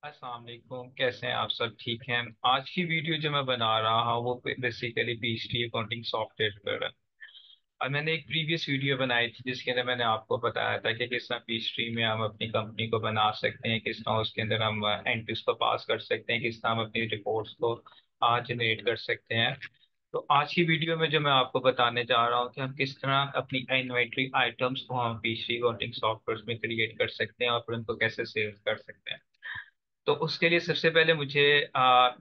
अस्सलाम वालेकुम। कैसे हैं आप? सब ठीक हैं? आज की वीडियो जो मैं बना रहा हूँ वो बेसिकली पीएचडी अकाउंटिंग सॉफ्टवेयर पर है। और मैंने एक प्रीवियस वीडियो बनाई थी जिसके अंदर मैंने आपको बताया था कि किस तरह पीएचडी में हम अपनी कंपनी को बना सकते हैं, किस तरह उसके अंदर हम एंट्रीज को पास कर सकते हैं, किस तरह हम अपनी रिपोर्ट्स को जनरेट कर सकते हैं। तो आज की वीडियो में जो मैं आपको बताने जा रहा हूँ कि हम किस तरह अपनी इन्वेंटरी आइटम्स को हम पीएचडी अकाउंटिंग सॉफ्टवेयर में क्रिएट कर सकते हैं और फिर उनको कैसे सेव कर सकते हैं। तो उसके लिए सबसे पहले मुझे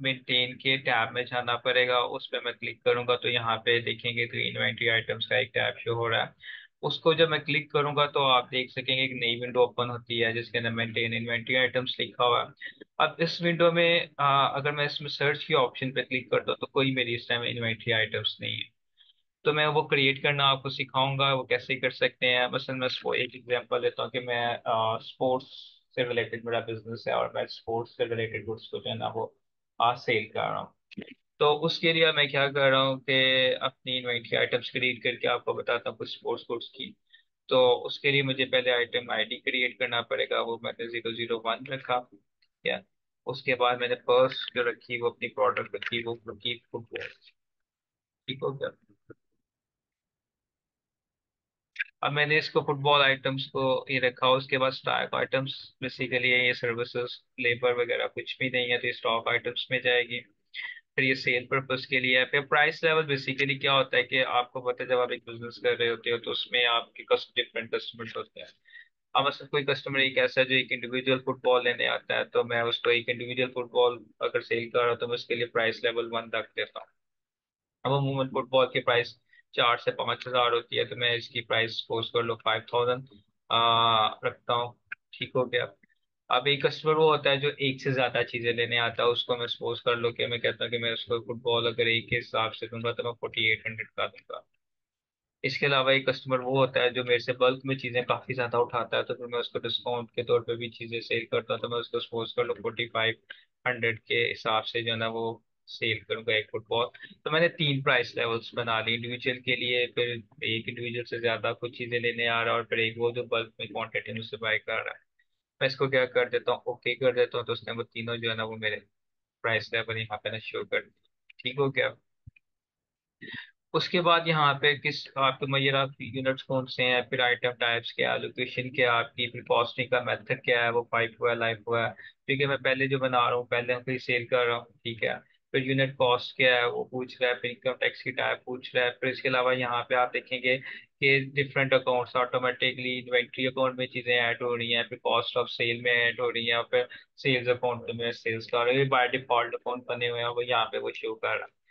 मेंटेन के टैब में जाना पड़ेगा। उस पर मैं क्लिक करूंगा तो यहाँ पे देखेंगे तो इन्वेंटरी आइटम्स का एक टैब शो हो रहा है। उसको जब मैं क्लिक करूंगा तो आप देख सकेंगे एक नई विंडो ओपन होती है जिसके अंदर मेंटेन इन्वेंटरी आइटम्स लिखा हुआ है। अब इस विंडो में अगर मैं इसमें सर्च की ऑप्शन पे क्लिक करता हूँ तो कोई मेरी इस टाइम इन्वेंटरी आइटम्स नहीं है। तो मैं वो क्रिएट करना आपको सिखाऊंगा वो कैसे कर सकते हैं। मसलन मैं इसको एक एग्जांपल लेता हूँ कि मैं स्पोर्ट्स से रिलेटेड मेरा बिजनेस है और मैं स्पोर्ट्स से रिलेटेड गुड्स को जो है ना वो आज सेल कर रहा हूँ। तो उसके लिए मैं क्या कर रहा हूँ कि अपनी इन्वेंटरी आइटम्स क्रिएट करके आपको बताता हूँ कुछ स्पोर्ट्स गुड्स की। तो उसके लिए मुझे पहले आइटम आईडी क्रिएट करना पड़ेगा, वो मैंने 001 रखा। या उसके बाद मैंने पर्स जो रखी वो अपनी प्रोडक्ट रखी, वो रखी फुटबॉल। ठीक हो गया। अब मैंने इसको फुटबॉल आइटम्स को ये रखा, उसके बाद स्टॉक आइटम्स बेसिकली ये सर्विसेज लेबर वगैरह कुछ भी नहीं है तो ये स्टॉक आइटम्स में जाएगी। फिर ये सेल पर्पस के लिए है। फिर प्राइस लेवल बेसिकली क्या होता है कि आपको पता है जब आप एक बिजनेस कर रहे होते हो तो उसमें आपके डिफरेंट कस्टमर्स होते हैं। अब मतलब कोई कस्टमर एक ऐसा है जो एक इंडिविजुअल फुटबॉल लेने आता है तो मैं उसको एक इंडिविजुअल फुटबॉल अगर सेल कर रहा हूँ तो मैं उसके लिए प्राइस लेवल 1 रख देता हूँ। अब अमूमन फुटबॉल की प्राइस 4 से 5 हज़ार होती है तो मैं इसकी प्राइस सपोज कर लो 5000 रखता हूँ। ठीक हो गया। अब एक कस्टमर वो होता है जो एक से ज्यादा चीजें लेने आता है, उसको मैं सपोज कर लो कि मैं कहता हूँ कि मैं उसको फुटबॉल अगर एक के हिसाब से दूंगा तो मैं 4800 का दूंगा। इसके अलावा एक कस्टमर वो होता है जो मेरे से बल्क में चीजें काफी ज्यादा उठाता है तो फिर मैं उसको डिस्काउंट के तौर पे भी चीजें सेल करता हूँ तो मैं उसको सपोज कर लो 4500 के हिसाब से जो है ना वो सेल करूंगा एक फुटबॉल। तो मैंने 3 प्राइस लेवल्स बना ली इंडिविजुअल के लिए, फिर एक इंडिविजुअल से ज्यादा कुछ चीजें लेने आ रहा है और फिर एक वो जो बल्क में क्वांटिटी मुझसे बाय कर रहा है। मैं इसको क्या कर देता हूँ, ओके कर देता हूँ तो उसने वो तीनों जो है ना वो मेरे प्राइस लेवल यहाँ पे ना शो कर दिए। ठीक हो गया। उसके बाद यहाँ पे किस आपके मैयर आपकी यूनिट्स कौन से हैं, फिर आइटम टाइप्स क्या है, लोकेशन क्या है आपकी, फिर कॉस्टिंग का मेथड क्या है, वो पाइप हुआ है लाइफ हुआ है। ठीक है, मैं पहले जो बना रहा हूँ पहले हम फिर सेल कर रहा हूँ। ठीक है। फिर यूनिट कॉस्ट क्या है वो पूछ रहा है, फिर इनकम टैक्स की टाइप पूछ रहा है। फिर इसके अलावा यहाँ पे आप देखेंगे कि different accounts automatically inventory account में चीजें ऐड हो रही हैं, फिर कॉस्ट ऑफ सेल में ऐड हो रही हैं, और फिर सेल्स अकाउंट में सेल्स का बाय डिफॉल्ट अकाउंट बने हुए हैं वो यहाँ पे वो शो कर रहा है।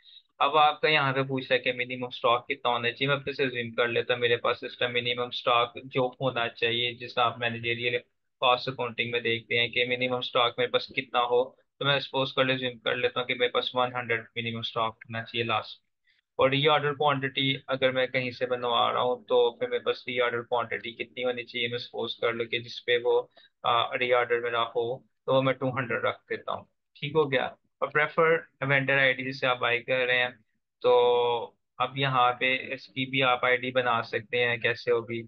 अब आपका यहाँ पे पूछ रहा है कि मिनिमम स्टॉक कितना होना चाहिए। मैं अपने से जिम कर लेता हूँ, मेरे पास सिस्टम मिनिमम स्टॉक जो होना चाहिए जिस आप मैनेजरियल कॉस्ट अकाउंटिंग में देखते हैं कि मिनिमम स्टॉक मेरे पास कितना हो। तो मैं सपोज कर ले जिम कर लेता हूँ कि मेरे पास 100 मिनिमम स्टॉक होना चाहिए लास्ट। और री ऑर्डर क्वांटिटी अगर मैं कहीं से बनवा रहा हूँ तो फिर मेरे पास री ऑर्डर क्वांटिटी कितनी होनी चाहिए। मैं सपोज कर लो कि जिसपे वो री ऑर्डर मेरा हो तो मैं 200 रख देता हूँ। ठीक हो गया। और प्रेफर वेंडर आईडी जिससे आप बाई कर रहे हैं तो अब यहाँ पे इसकी भी आप आईडी बना सकते हैं कैसे होगी।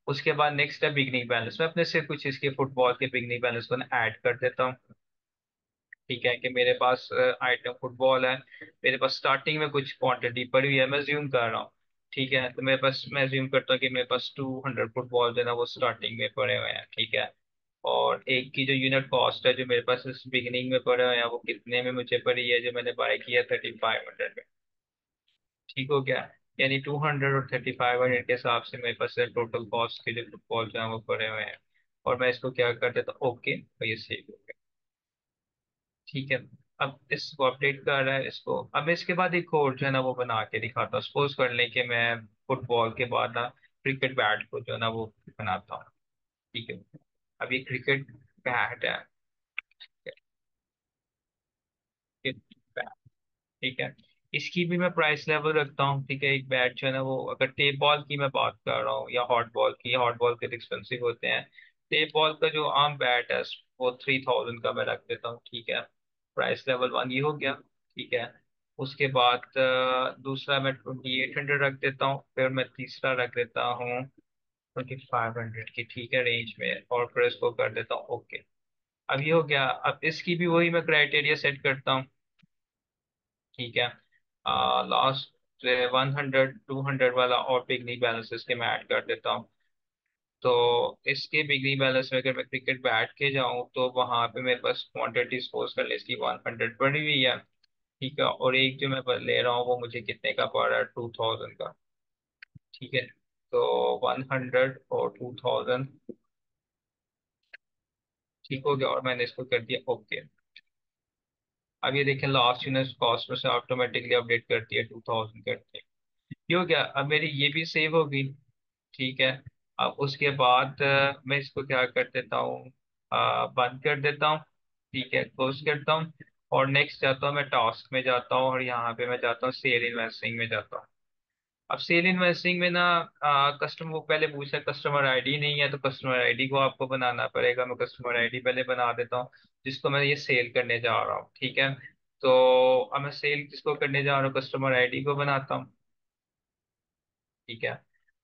उसके बाद नेक्स्ट है बिगनिंग बैलेंस। मैं अपने से कुछ इसके फुटबॉल के बिगनिंग बैलेंस को ना ऐड कर देता हूँ। ठीक है कि मेरे पास आइटम फुटबॉल है, मेरे पास स्टार्टिंग में कुछ क्वांटिटी पड़ी हुई है, मैं ज्यूम कर रहा हूँ। ठीक है, तो मेरे पास मैं ज्यूम करता हूँ कि मेरे पास 200 फुटबॉल जो है ना वो स्टार्टिंग में पड़े हुए हैं। ठीक है। और एक की जो यूनिट कॉस्ट है जो मेरे पास इस बिगिनिंग में पड़े हुए हैं वो कितने में मुझे पड़ी है, जो मैंने बाय किया 3500 में। ठीक हो गया। यानी 200 और 3500 के हिसाब से मेरे पास टोटल कॉस्ट के जो फुटबॉल जो है वो पड़े हुए हैं। और मैं इसको क्या कर देता हूँ, ओके तो ये सेव हो गया। ठीक है। अब इसको अपडेट कर रहा है इसको। अब मैं इसके बाद एक और जो है ना वो बना के दिखाता हूँ। सपोज कर लें कि मैं फुटबॉल के बाद ना क्रिकेट बैट को जो है ना वो बनाता हूँ। ठीक है। अब ये क्रिकेट बैट है। Cricket bat. ठीक है। इसकी भी मैं प्राइस लेवल रखता हूँ। ठीक है, एक बैट जो है ना वो अगर टेप बॉल की मैं बात कर रहा हूँ या हॉट बॉल की, हॉट बॉल के एक्सपेंसिव होते हैं। टेप बॉल का जो आम बैट है वो 3000 का मैं रख देता हूँ। ठीक है। प्राइस लेवल 1 ये हो गया। ठीक है। उसके बाद दूसरा मैं 2800 रख देता हूँ, फिर मैं तीसरा रख देता हूँ 2500 की। ठीक है, रेंज में, और फिर इसको कर देता हूँ ओके। अब ये हो गया। अब इसकी भी वही मैं क्राइटेरिया सेट करता हूँ। ठीक है, लास्ट 100 200 वाला और पिगनी बैलेंस इसके मैं ऐड कर देता हूँ। तो इसके बिगनी बैलेंस में अगर मैं क्रिकेट बैठ के जाऊं तो वहां पे मेरे पास क्वांटिटी सपोज कर ले इसकी 100 पड़ी हुई है। ठीक है, और एक जो मैं ले रहा हूँ वो मुझे कितने का पड़ रहा है, 2000 का। ठीक है, तो 100 और 2000 ठीक हो गया, और मैंने इसको कर दिया ओके। अब ये देखें लास्ट यूनिट कॉस्ट में से ऑटोमेटिकली अपडेट करती है, 2000 करती है। ये हो गया, अब मेरी ये भी सेव होगी। ठीक है, अब उसके बाद मैं इसको क्या कर देता हूँ, बंद कर देता हूँ। ठीक है, क्लोज करता हूँ। और नेक्स्ट जाता हूँ मैं टास्क में जाता हूँ, और यहाँ पे मैं जाता हूँ सेल इन्वेस्टिंग में जाता हूँ। अब सेल इन्वेस्टिंग में ना कस्टमर वो पहले पूछा कस्टमर आईडी नहीं है, तो कस्टमर आईडी को आपको बनाना पड़ेगा। मैं कस्टमर आईडी पहले बना देता हूँ जिसको मैं ये सेल करने जा रहा हूँ। ठीक है, तो अब मैं सेल किसको करने जा रहा हूँ, कस्टमर आईडी को बनाता हूँ। ठीक है,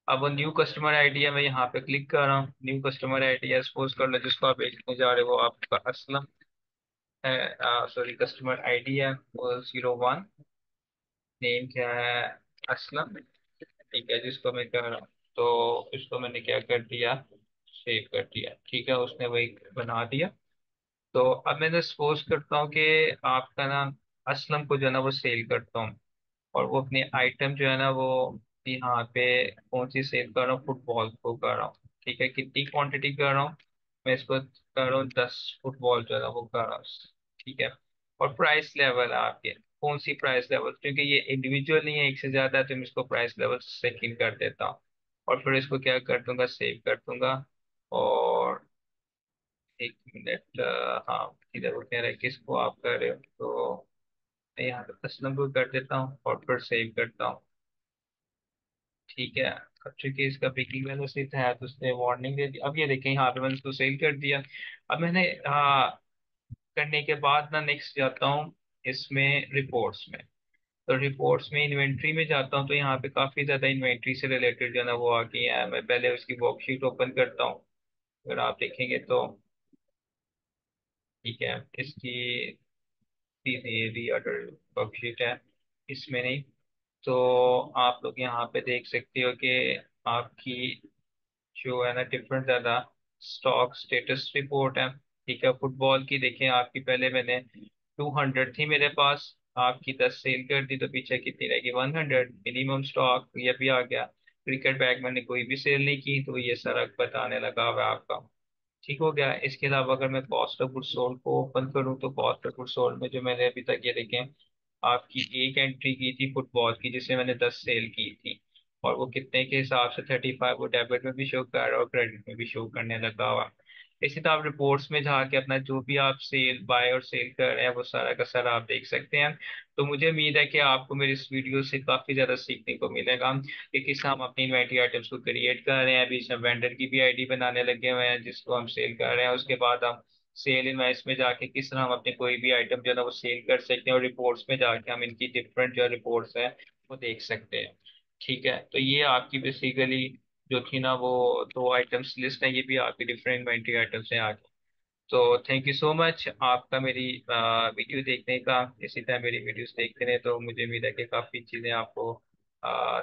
अब वो न्यू कस्टमर आईडी है, मैं यहाँ पे क्लिक कर रहा हूँ। न्यू कस्टमर आईडी है, सपोज कर लो जिसको आप बेचने जा रहे हो वो आपका असलम है। सॉरी, कस्टमर आईडी है वो 01, नेम क्या है, असलम। ठीक है, जिसको मैं कर रहा हूँ, तो इसको मैंने क्या कर दिया, सेव कर दिया। ठीक है, उसने वही बना दिया। तो अब मैंने सपोज करता हूँ कि आपका नाम असलम को जो है ना वो सेल करता हूँ, और वो अपनी आइटम जो है ना वो यहाँ पे कौन सी सेल कर रहा हूँ, फुटबॉल को कर रहा हूँ। ठीक है, कितनी क्वांटिटी कर रहा हूँ, मैं इसको कर रहा हूँ 10 फुटबॉल जो है ना वो कर रहा हूँ। ठीक है, और प्राइस लेवल आपके कौन सी प्राइस लेवल, क्योंकि ये इंडिविजुअल नहीं है, एक से ज्यादा है, तो मैं इसको प्राइस लेवल सेटिंग कर देता हूँ। और फिर इसको क्या कर दूंगा, सेव कर दूंगा। और 1 मिनट, हाँ, इधर वो कह रहे हैं किसको आप कर रहे हो, तो मैं यहाँ पे असलम को कर देता हूँ और फिर सेव करता हूँ। ठीक है, अब चूंकि इसका पिकिंग व्यवस्थित है तो उसने वार्निंग दे दी। अब ये देखें यहाँ पे मैंने इसको सेल कर दिया। अब मैंने करने के बाद ना नेक्स्ट जाता हूँ इसमें रिपोर्ट्स में। तो रिपोर्ट्स में इन्वेंट्री में जाता हूँ, तो यहाँ पे काफी ज्यादा इन्वेंट्री से रिलेटेड जो है ना वो आ गई है। मैं पहले उसकी वर्कशीट ओपन करता हूँ, अगर आप देखेंगे तो। ठीक है, इसकी रीऑर्डर वर्कशीट है, इसमें नहीं। तो आप लोग यहाँ पे देख सकते हो कि आपकी जो है ना डिफरेंट ज्यादा स्टॉक स्टेटस रिपोर्ट है। ठीक है, फुटबॉल की देखें आपकी, पहले मैंने 200 थी मेरे पास, आपकी 10 सेल कर दी तो पीछे कितनी रहेगी, 100 मिनिमम स्टॉक, ये भी आ गया। क्रिकेट बैग मैंने कोई भी सेल नहीं की, तो ये सारा बताने लगा हुआ है आपका। ठीक हो गया। इसके अलावा अगर मैं कॉस्ट ऑफ गुड्स सोल्ड को ओपन करूं, तो कॉस्ट ऑफ गुड्स सोल्ड में जो मैंने अभी तक ये देखें आपकी एक एंट्री की थी फुटबॉल की, जिसमें मैंने 10 सेल की थी, और वो कितने के हिसाब से 35, वो डेबिट में भी शो कर रहा है और क्रेडिट में भी शो करने लगा हुआ। इसी तरह आप रिपोर्ट्स में जाके अपना जो भी आप सेल बाय और सेल कर रहे हैं वो सारा का सारा आप देख सकते हैं। तो मुझे उम्मीद है कि आपको मेरी इस वीडियो से काफी ज्यादा सीखने को मिलेगा कि किस तरह हम अपनी इन्वेंटरी आइटम्स को क्रिएट कर रहे हैं। बीच में वेंडर की भी आईडी बनाने लगे हुए हैं जिसको हम सेल कर रहे हैं। उसके बाद हम सेल इनवॉइस में जाके किस तरह हम अपने कोई भी आइटम जो है ना वो सेल कर सकते हैं, और रिपोर्ट्स में जाके हम इनकी डिफरेंट जो रिपोर्ट्स हैं वो देख सकते हैं। ठीक है, तो ये आपकी बेसिकली जो थी ना वो दो आइटम्स लिस्ट है, ये भी आपकी डिफरेंट इन्वेंटरी आइटम्स हैं आगे। तो थैंक यू सो मच आपका मेरी वीडियो देखने का। इसी तरह मेरी वीडियोस देखते रहे तो मुझे उम्मीद है कि काफ़ी चीज़ें आपको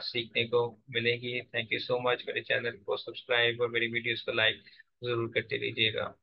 सीखने को मिलेंगी। थैंक यू सो मच, मेरे चैनल को सब्सक्राइब और मेरी वीडियोस को लाइक ज़रूर करते रहिएगा।